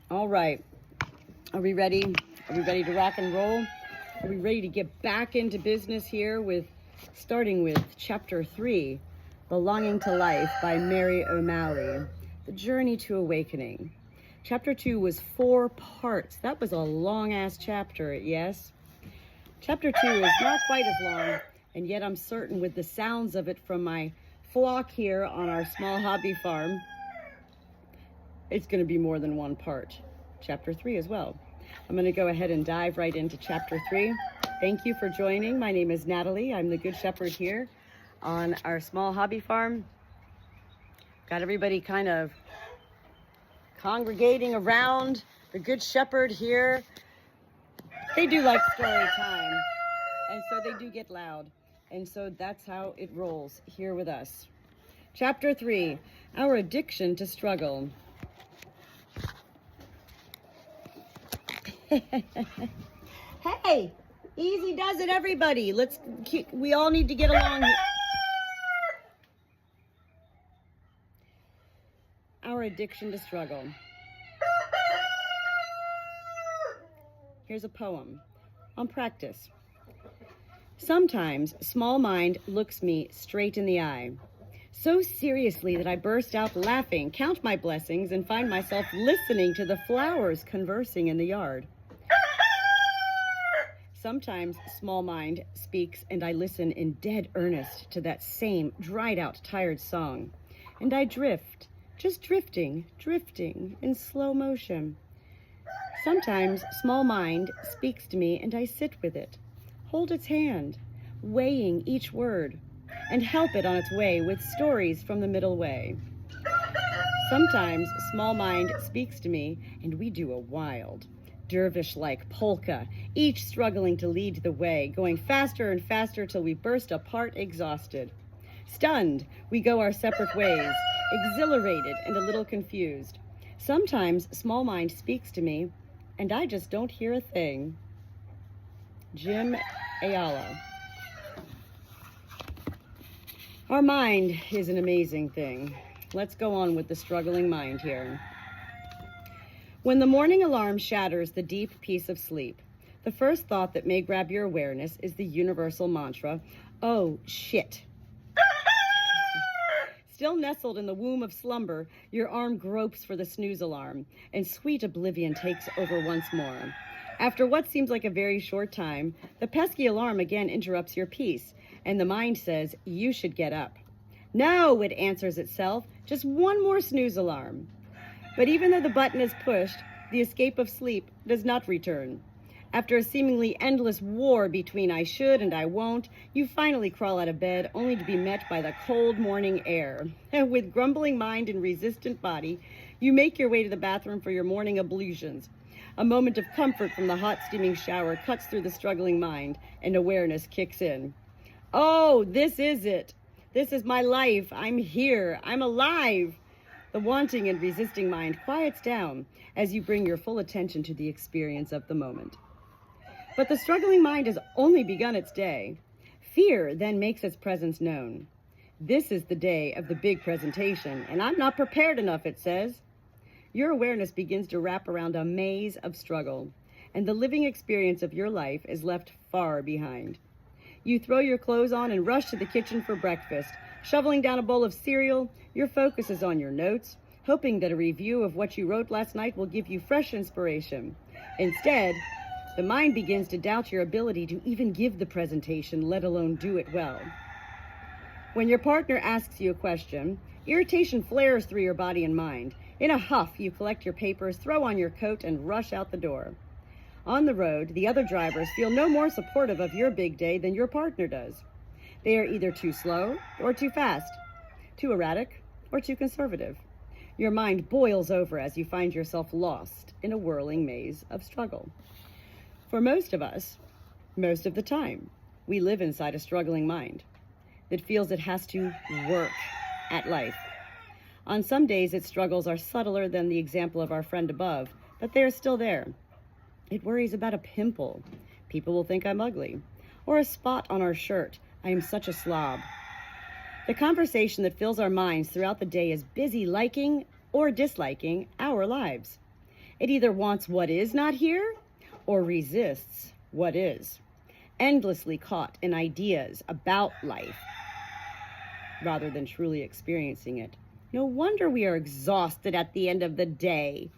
All right. Are we ready? Are we ready to rock and roll? Are we ready to get back into business here starting with chapter 3, Belonging to Life by Mary O'Malley, The Journey to Awakening. Chapter 2 was 4 parts. That was a long-ass chapter, yes? Chapter 2 is not quite as long, and yet I'm certain with the sounds of it from my flock here on our small hobby farm, it's going to be more than one part. Chapter 3 as well. I'm going to go ahead and dive right into chapter 3. Thank you for joining. My name is Natalie. I'm the Good Shepherd here on our small hobby farm. Got everybody kind of congregating around the Good Shepherd here. They do like story time, and so they do get loud. And so that's how it rolls here with us. Chapter 3, Our Addiction to Struggle. Hey, easy does it, everybody. We all need to get along here. Our addiction to struggle. Here's a poem on practice. Sometimes small mind looks me straight in the eye, so seriously that I burst out laughing, count my blessings, and find myself listening to the flowers conversing in the yard. Sometimes small mind speaks and I listen in dead earnest to that same dried out, tired song. And I drift, just drifting in slow motion. Sometimes small mind speaks to me and I sit with it, hold its hand, weighing each word, and help it on its way with stories from the middle way. Sometimes small mind speaks to me and we do a wild, dervish-like polka, each struggling to lead the way, going faster and faster till we burst apart exhausted. Stunned, we go our separate ways, exhilarated and a little confused. Sometimes small mind speaks to me, and I just don't hear a thing. Jim Ayala. Our mind is an amazing thing. Let's go on with the struggling mind here. When the morning alarm shatters the deep peace of sleep, the first thought that may grab your awareness is the universal mantra, "Oh, shit." Still nestled in the womb of slumber, your arm gropes for the snooze alarm, and sweet oblivion takes over once more. After what seems like a very short time, the pesky alarm again interrupts your peace, and the mind says, you should get up. No, it answers itself, just one more snooze alarm. But even though the button is pushed, the escape of sleep does not return. After a seemingly endless war between I should and I won't, you finally crawl out of bed only to be met by the cold morning air. With grumbling mind and resistant body, you make your way to the bathroom for your morning ablutions. A moment of comfort from the hot steaming shower cuts through the struggling mind, and awareness kicks in. Oh, this is it. This is my life. I'm here. I'm alive. The wanting and resisting mind quiets down as you bring your full attention to the experience of the moment. But the struggling mind has only begun its day. Fear then makes its presence known. This is the day of the big presentation, and I'm not prepared enough, it says. Your awareness begins to wrap around a maze of struggle, and the living experience of your life is left far behind. You throw your clothes on and rush to the kitchen for breakfast. Shoveling down a bowl of cereal, your focus is on your notes, hoping that a review of what you wrote last night will give you fresh inspiration. Instead, the mind begins to doubt your ability to even give the presentation, let alone do it well. When your partner asks you a question, irritation flares through your body and mind. In a huff, you collect your papers, throw on your coat, and rush out the door. On the road, the other drivers feel no more supportive of your big day than your partner does. They are either too slow or too fast, too erratic or too conservative. Your mind boils over as you find yourself lost in a whirling maze of struggle. For most of us, most of the time, we live inside a struggling mind that feels it has to work at life. On some days, its struggles are subtler than the example of our friend above, but they are still there. It worries about a pimple. People will think I'm ugly. Or a spot on our shirt. I am such a slob. The conversation that fills our minds throughout the day is busy liking or disliking our lives. It either wants what is not here or resists what is, endlessly caught in ideas about life rather than truly experiencing it. No wonder we are exhausted at the end of the day.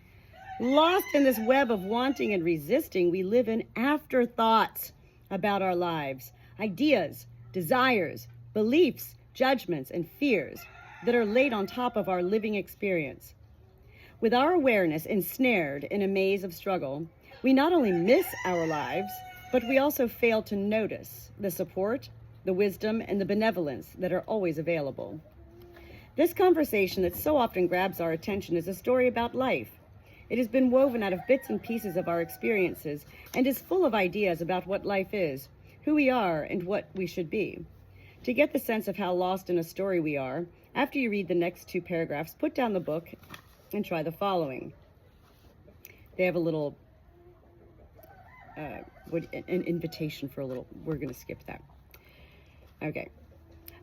Lost in this web of wanting and resisting, we live in afterthoughts about our lives, ideas, desires, beliefs, judgments, and fears that are laid on top of our living experience. With our awareness ensnared in a maze of struggle, we not only miss our lives, but we also fail to notice the support, the wisdom, and the benevolence that are always available. This conversation that so often grabs our attention is a story about life. It has been woven out of bits and pieces of our experiences and is full of ideas about what life is, who we are, and what we should be. To get the sense of how lost in a story we are, after you read the next 2 paragraphs, put down the book and try the following. They have a little, an invitation for a little, we're going to skip that. Okay.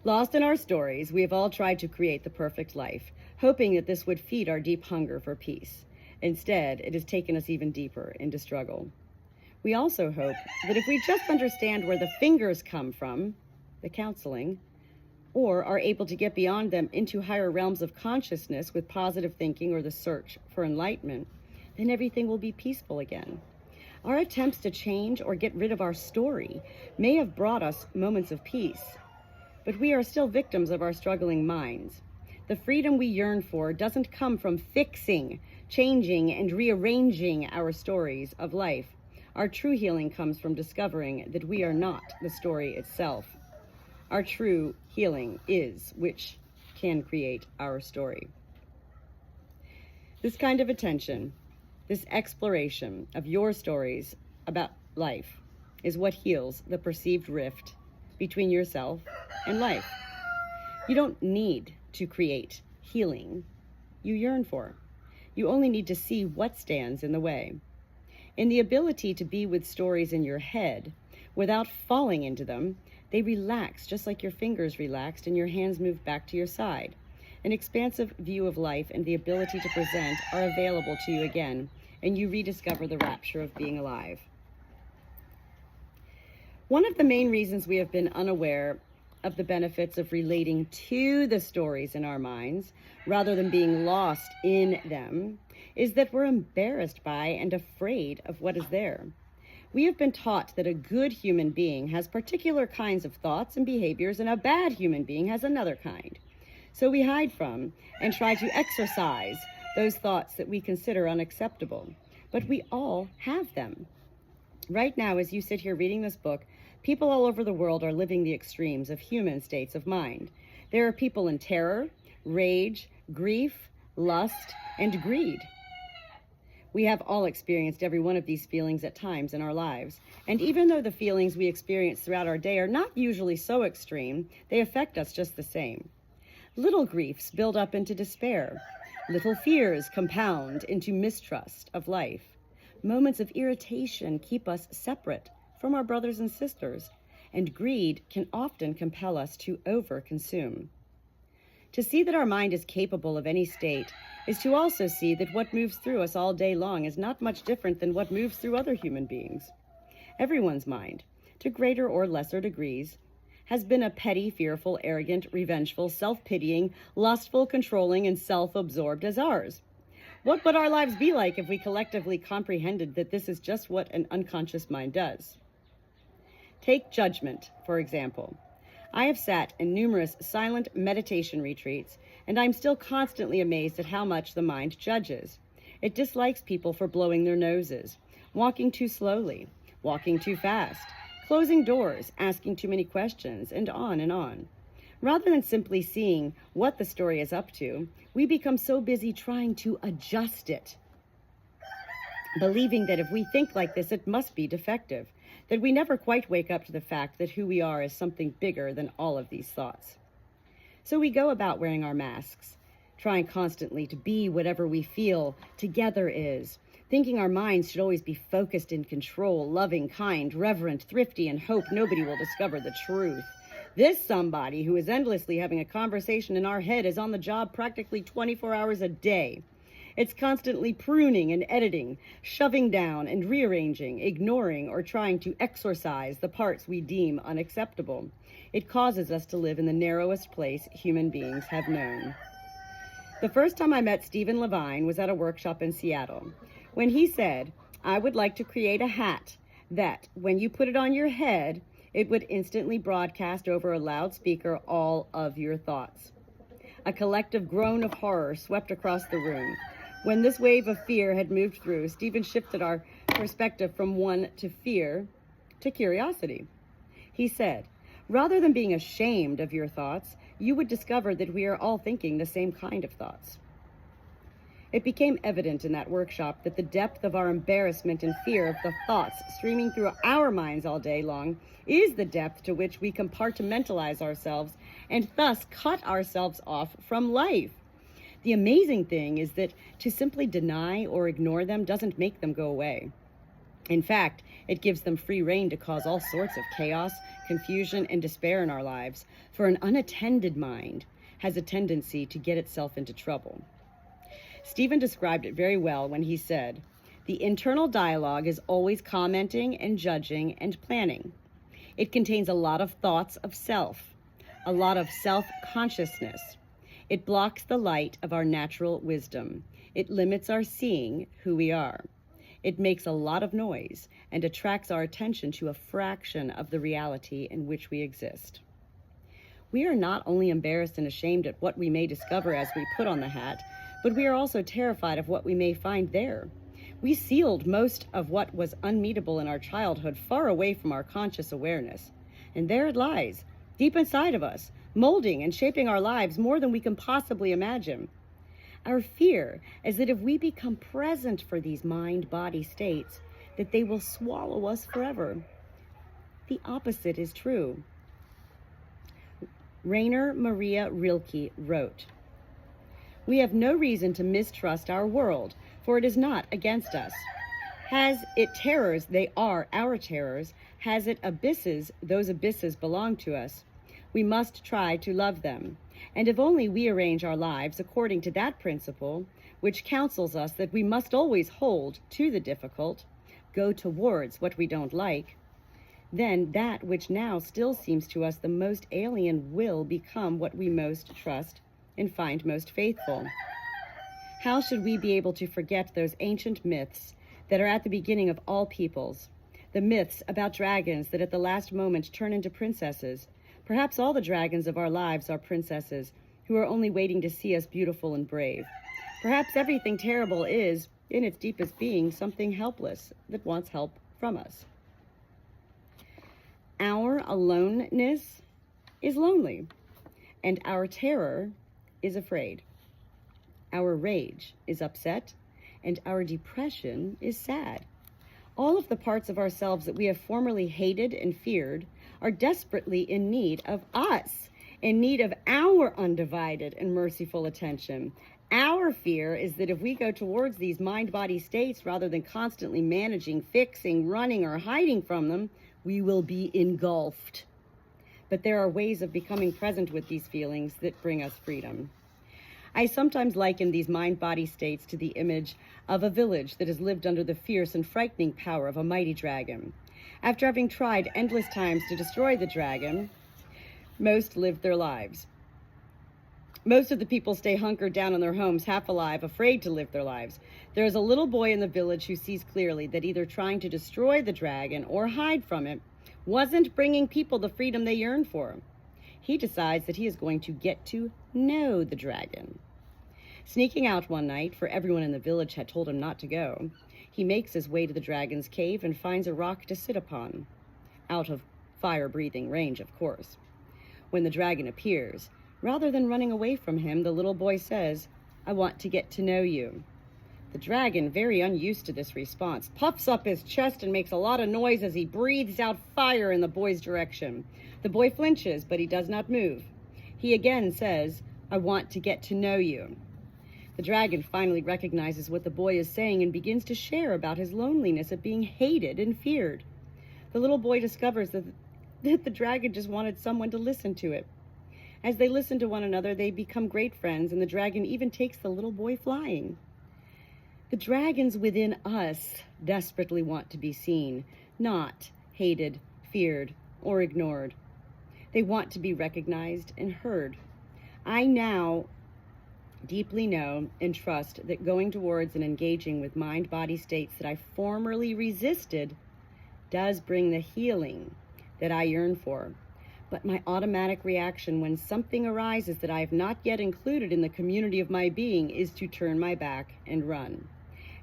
Lost in our stories, we have all tried to create the perfect life, hoping that this would feed our deep hunger for peace. Instead, it has taken us even deeper into struggle. We also hope that if we just understand where the fingers come from, the counseling, or are able to get beyond them into higher realms of consciousness with positive thinking or the search for enlightenment, then everything will be peaceful again. Our attempts to change or get rid of our story may have brought us moments of peace, but we are still victims of our struggling minds. The freedom we yearn for doesn't come from fixing, changing, and rearranging our stories of life. Our true healing comes from discovering that we are not the story itself. Our true healing is which can create our story. This kind of attention, this exploration of your stories about life, is what heals the perceived rift between yourself and life. You don't need to create healing you yearn for. You only need to see what stands in the way. In the ability to be with stories in your head without falling into them, they relax just like your fingers relaxed and your hands move back to your side. An expansive view of life and the ability to present are available to you again, and you rediscover the rapture of being alive. One of the main reasons we have been unaware of the benefits of relating to the stories in our minds, rather than being lost in them, is that we're embarrassed by and afraid of what is there. We have been taught that a good human being has particular kinds of thoughts and behaviors, and a bad human being has another kind. So we hide from and try to exorcise those thoughts that we consider unacceptable. But we all have them. Right now, as you sit here reading this book, people all over the world are living the extremes of human states of mind. There are people in terror, rage, grief, lust, and greed. We have all experienced every one of these feelings at times in our lives. And even though the feelings we experience throughout our day are not usually so extreme, they affect us just the same. Little griefs build up into despair. Little fears compound into mistrust of life. Moments of irritation keep us separate from our brothers and sisters, and greed can often compel us to overconsume. To see that our mind is capable of any state is to also see that what moves through us all day long is not much different than what moves through other human beings. Everyone's mind, to greater or lesser degrees, has been a petty, fearful, arrogant, revengeful, self-pitying, lustful, controlling, and self-absorbed as ours. What would our lives be like if we collectively comprehended that this is just what an unconscious mind does? Take judgment, for example. I have sat in numerous silent meditation retreats, and I'm still constantly amazed at how much the mind judges. It dislikes people for blowing their noses, walking too slowly, walking too fast, closing doors, asking too many questions, and on and on. Rather than simply seeing what the story is up to, we become so busy trying to adjust it, believing that if we think like this, it must be defective, that we never quite wake up to the fact that who we are is something bigger than all of these thoughts. So we go about wearing our masks, trying constantly to be whatever we feel together is, thinking our minds should always be focused in control, loving, kind, reverent, thrifty, and hope nobody will discover the truth. This somebody who is endlessly having a conversation in our head is on the job practically 24 hours a day. It's constantly pruning and editing, shoving down and rearranging, ignoring or trying to exorcise the parts we deem unacceptable. It causes us to live in the narrowest place human beings have known. The first time I met Stephen Levine was at a workshop in Seattle, when he said, "I would like to create a hat that, when you put it on your head, it would instantly broadcast over a loudspeaker all of your thoughts." A collective groan of horror swept across the room. When this wave of fear had moved through, Stephen shifted our perspective from one to fear to curiosity. He said, "Rather than being ashamed of your thoughts, you would discover that we are all thinking the same kind of thoughts." It became evident in that workshop that the depth of our embarrassment and fear of the thoughts streaming through our minds all day long is the depth to which we compartmentalize ourselves and thus cut ourselves off from life. The amazing thing is that to simply deny or ignore them doesn't make them go away. In fact, it gives them free rein to cause all sorts of chaos, confusion, and despair in our lives, for an unattended mind has a tendency to get itself into trouble. Stephen described it very well when he said, "The internal dialogue is always commenting and judging and planning. It contains a lot of thoughts of self, a lot of self-consciousness. It blocks the light of our natural wisdom. It limits our seeing who we are. It makes a lot of noise and attracts our attention to a fraction of the reality in which we exist." We are not only embarrassed and ashamed at what we may discover as we put on the hat, but we are also terrified of what we may find there. We sealed most of what was unmeetable in our childhood far away from our conscious awareness. And there it lies, deep inside of us, molding and shaping our lives more than we can possibly imagine. Our fear is that if we become present for these mind-body states, that they will swallow us forever. The opposite is true. Rainer Maria Rilke wrote, "We have no reason to mistrust our world, for it is not against us. Has it terrors, they are our terrors. Has it abysses, those abysses belong to us. We must try to love them. And if only we arrange our lives according to that principle, which counsels us that we must always hold to the difficult, go towards what we don't like, then that which now still seems to us the most alien will become what we most trust and find most faithful. How should we be able to forget those ancient myths that are at the beginning of all peoples? The myths about dragons that at the last moment turn into princesses. Perhaps all the dragons of our lives are princesses who are only waiting to see us beautiful and brave. Perhaps everything terrible is, in its deepest being, something helpless that wants help from us. Our aloneness is lonely, and our terror is afraid. Our rage is upset, and our depression is sad. All of the parts of ourselves that we have formerly hated and feared are desperately in need of us, in need of our undivided and merciful attention. Our fear is that if we go towards these mind-body states rather than constantly managing, fixing, running, or hiding from them, we will be engulfed. But there are ways of becoming present with these feelings that bring us freedom. I sometimes liken these mind-body states to the image of a village that has lived under the fierce and frightening power of a mighty dragon. After having tried endless times to destroy the dragon, most live their lives. Most of the people stay hunkered down in their homes, half alive, afraid to live their lives. There is a little boy in the village who sees clearly that either trying to destroy the dragon or hide from it wasn't bringing people the freedom they yearn for. He decides that he is going to get to know the dragon. Sneaking out one night, for everyone in the village had told him not to go, he makes his way to the dragon's cave and finds a rock to sit upon. Out of fire-breathing range, of course. When the dragon appears, rather than running away from him, the little boy says, "I want to get to know you." The dragon, very unused to this response, puffs up his chest and makes a lot of noise as he breathes out fire in the boy's direction. The boy flinches, but he does not move. He again says, "I want to get to know you." The dragon finally recognizes what the boy is saying and begins to share about his loneliness at being hated and feared. The little boy discovers that the dragon just wanted someone to listen to it. As they listen to one another, they become great friends, and the dragon even takes the little boy flying. The dragons within us desperately want to be seen, not hated, feared, or ignored. They want to be recognized and heard. I now deeply know and trust that going towards and engaging with mind-body states that I formerly resisted does bring the healing that I yearn for. But my automatic reaction when something arises that I have not yet included in the community of my being is to turn my back and run.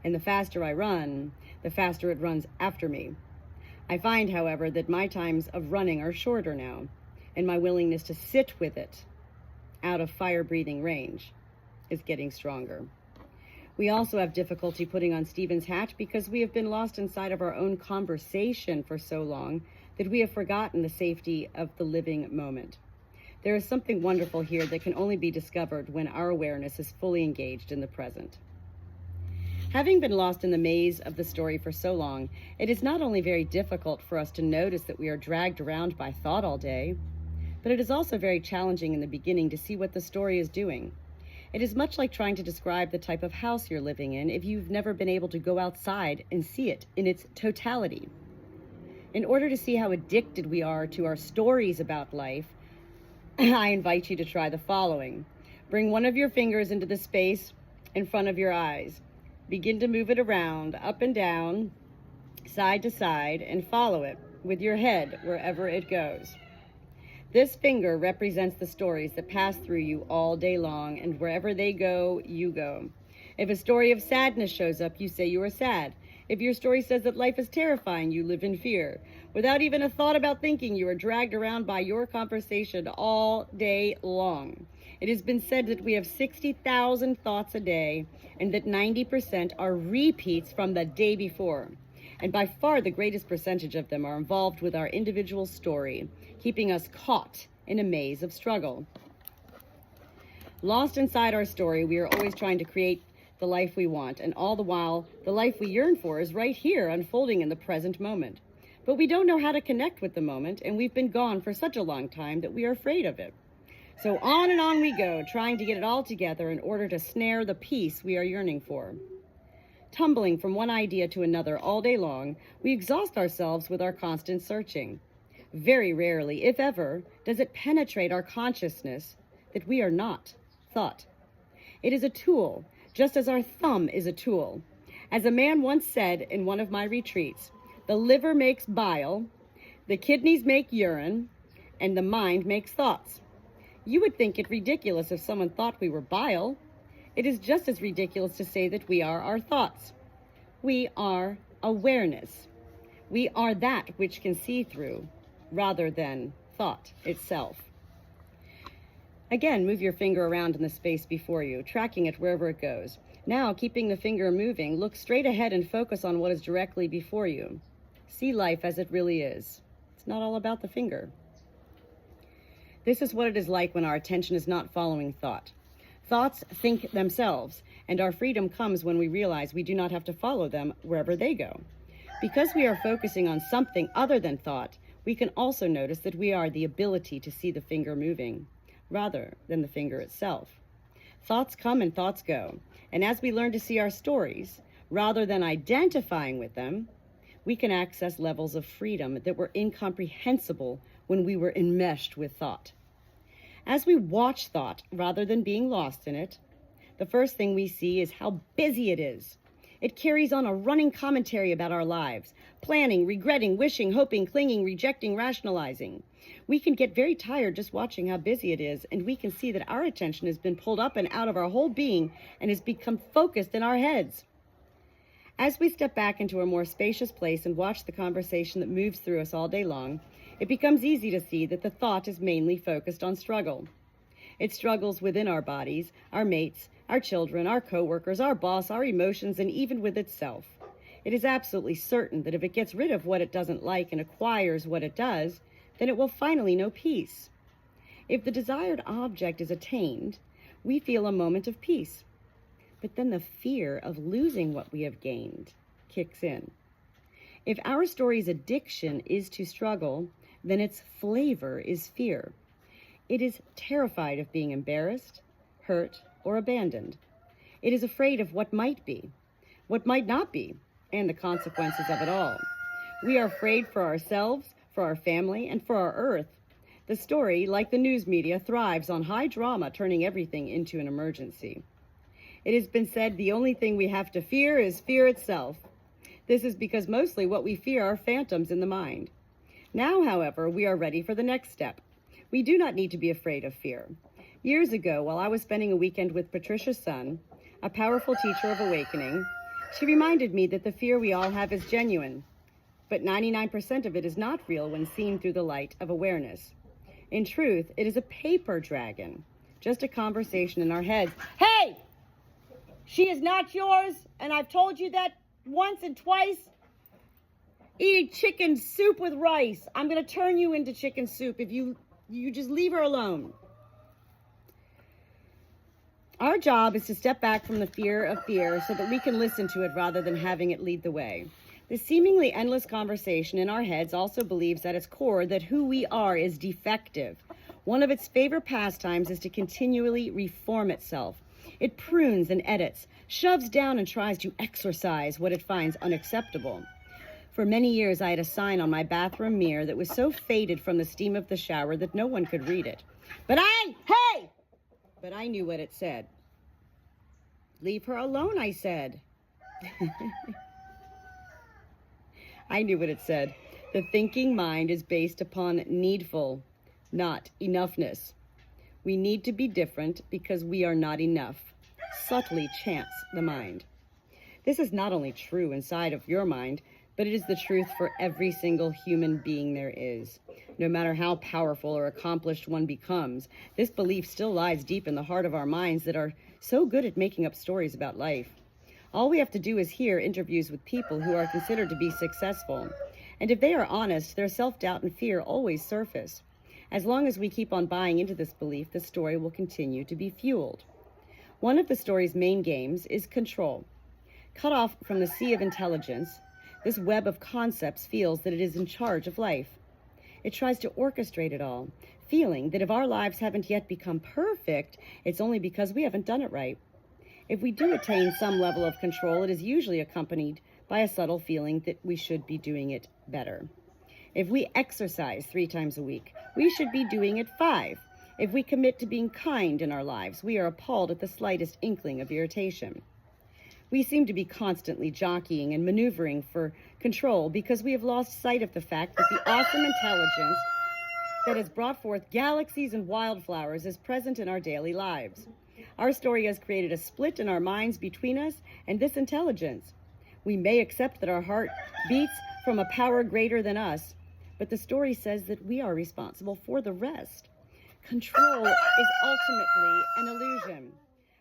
And the faster I run, the faster it runs after me. I find, however, that my times of running are shorter now, and my willingness to sit with it out of fire-breathing range is getting stronger. We also have difficulty putting on Stephen's hat because we have been lost inside of our own conversation for so long that we have forgotten the safety of the living moment. There is something wonderful here that can only be discovered when our awareness is fully engaged in the present. Having been lost in the maze of the story for so long, it is not only very difficult for us to notice that we are dragged around by thought all day, but it is also very challenging in the beginning to see what the story is doing. It is much like trying to describe the type of house you're living in if you've never been able to go outside and see it in its totality. In order to see how addicted we are to our stories about life, I invite you to try the following. Bring one of your fingers into the space in front of your eyes. Begin to move it around, up and down, side to side, and follow it with your head wherever it goes. This finger represents the stories that pass through you all day long, and wherever they go, you go. If a story of sadness shows up, you say you are sad. If your story says that life is terrifying, you live in fear. Without even a thought about thinking, you are dragged around by your conversation all day long. It has been said that we have 60,000 thoughts a day, and that 90% are repeats from the day before. And by far the greatest percentage of them are involved with our individual story, keeping us caught in a maze of struggle. Lost inside our story, we are always trying to create the life we want, and all the while, the life we yearn for is right here, unfolding in the present moment. But we don't know how to connect with the moment, and we've been gone for such a long time that we are afraid of it. So on and on we go, trying to get it all together in order to snare the peace we are yearning for. Tumbling from one idea to another all day long, we exhaust ourselves with our constant searching. Very rarely, if ever, does it penetrate our consciousness that we are not thought. It is a tool, just as our thumb is a tool. As a man once said in one of my retreats, the liver makes bile, the kidneys make urine, and the mind makes thoughts. You would think it ridiculous if someone thought we were bile. It is just as ridiculous to say that we are our thoughts. We are awareness. We are that which can see through, rather than thought itself. Again, move your finger around in the space before you, tracking it wherever it goes. Now, keeping the finger moving, look straight ahead and focus on what is directly before you. See life as it really is. It's not all about the finger. This is what it is like when our attention is not following thought. Thoughts think themselves, and our freedom comes when we realize we do not have to follow them wherever they go. Because we are focusing on something other than thought, we can also notice that we are the ability to see the finger moving, rather than the finger itself. Thoughts come and thoughts go, and as we learn to see our stories, rather than identifying with them, we can access levels of freedom that were incomprehensible when we were enmeshed with thought. As we watch thought, rather than being lost in it, the first thing we see is how busy it is. It carries on a running commentary about our lives, planning, regretting, wishing, hoping, clinging, rejecting, rationalizing. We can get very tired just watching how busy it is, and we can see that our attention has been pulled up and out of our whole being and has become focused in our heads. As we step back into a more spacious place and watch the conversation that moves through us all day long, it becomes easy to see that the thought is mainly focused on struggle. It struggles within our bodies, our mates, our children, our co-workers, our boss, our emotions, and even with itself. It is absolutely certain that if it gets rid of what it doesn't like and acquires what it does, then it will finally know peace. If the desired object is attained, we feel a moment of peace. But then the fear of losing what we have gained kicks in. If our story's addiction is to struggle, then its flavor is fear. It is terrified of being embarrassed, hurt, or abandoned. It is afraid of what might be. what might not be, and the consequences of it all. We are afraid for ourselves, for our family, and for our Earth. The story, like the news media, thrives on high drama, turning everything into an emergency. It has been said the only thing we have to fear is fear itself. This is because mostly what we fear are phantoms in the mind. Now, however, we are ready for the next step. We do not need to be afraid of fear. Years ago, while I was spending a weekend with Patricia's son, a powerful teacher of awakening, she reminded me that the fear we all have is genuine, but 99% of it is not real when seen through the light of awareness. In truth, it is a paper dragon, just a conversation in our heads. Hey! She is not yours, and I've told you that once and twice. Eating chicken soup with rice. I'm going to turn you into chicken soup if you just leave her alone. Our job is to step back from the fear of fear so that we can listen to it rather than having it lead the way. The seemingly endless conversation in our heads also believes at its core that who we are is defective. One of its favorite pastimes is to continually reform itself. It prunes and edits, shoves down and tries to exorcise what it finds unacceptable. For many years, I had a sign on my bathroom mirror that was so faded from the steam of the shower that no one could read it. But I knew what it said. Leave her alone, I said. I knew what it said. The thinking mind is based upon needful, not enoughness. We need to be different because we are not enough. Subtly chants the mind. This is not only true inside of your mind, but it is the truth for every single human being there is. No matter how powerful or accomplished one becomes, this belief still lies deep in the heart of our minds that are so good at making up stories about life. All we have to do is hear interviews with people who are considered to be successful. And if they are honest, their self-doubt and fear always surface. As long as we keep on buying into this belief, the story will continue to be fueled. One of the story's main games is control. Cut off from the sea of intelligence, this web of concepts feels that it is in charge of life. It tries to orchestrate it all, feeling that if our lives haven't yet become perfect, it's only because we haven't done it right. If we do attain some level of control, it is usually accompanied by a subtle feeling that we should be doing it better. If we exercise 3 times a week, we should be doing it 5. If we commit to being kind in our lives, we are appalled at the slightest inkling of irritation. We seem to be constantly jockeying and maneuvering for control because we have lost sight of the fact that the awesome intelligence that has brought forth galaxies and wildflowers is present in our daily lives. Our story has created a split in our minds between us and this intelligence. We may accept that our heart beats from a power greater than us, but the story says that we are responsible for the rest. Control is ultimately an illusion.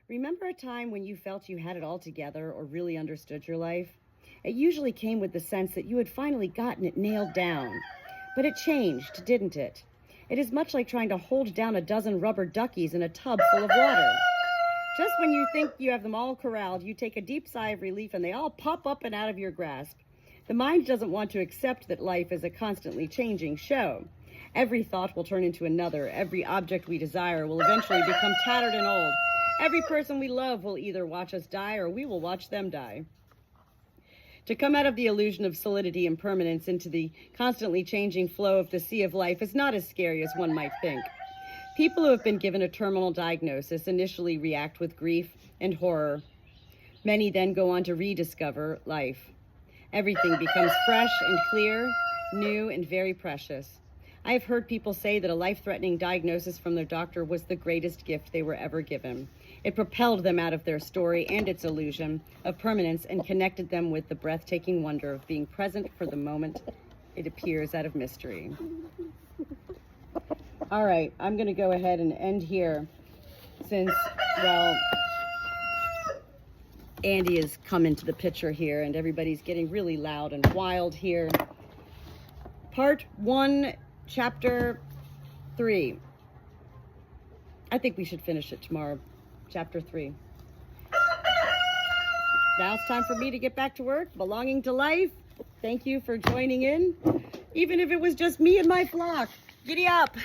Remember a time when you felt you had it all together or really understood your life? It usually came with the sense that you had finally gotten it nailed down. But it changed, didn't it? It is much like trying to hold down a dozen rubber duckies in a tub full of water. Just when you think you have them all corralled, you take a deep sigh of relief and they all pop up and out of your grasp. The mind doesn't want to accept that life is a constantly changing show. Every thought will turn into another. Every object we desire will eventually become tattered and old. Every person we love will either watch us die or we will watch them die. To come out of the illusion of solidity and permanence into the constantly changing flow of the sea of life is not as scary as one might think. People who have been given a terminal diagnosis initially react with grief and horror. Many then go on to rediscover life. Everything becomes fresh and clear, new and very precious. I have heard people say that a life-threatening diagnosis from their doctor was the greatest gift they were ever given. It propelled them out of their story and its illusion of permanence and connected them with the breathtaking wonder of being present for the moment it appears out of mystery. All right, I'm going to go ahead and end here since, well, Andy has come into the picture here and everybody's getting really loud and wild here. Part 1, Chapter 3. I think we should finish it tomorrow. Chapter 3. Now it's time for me to get back to work, belonging to life. Thank you for joining in, even if it was just me and my flock. Giddy up.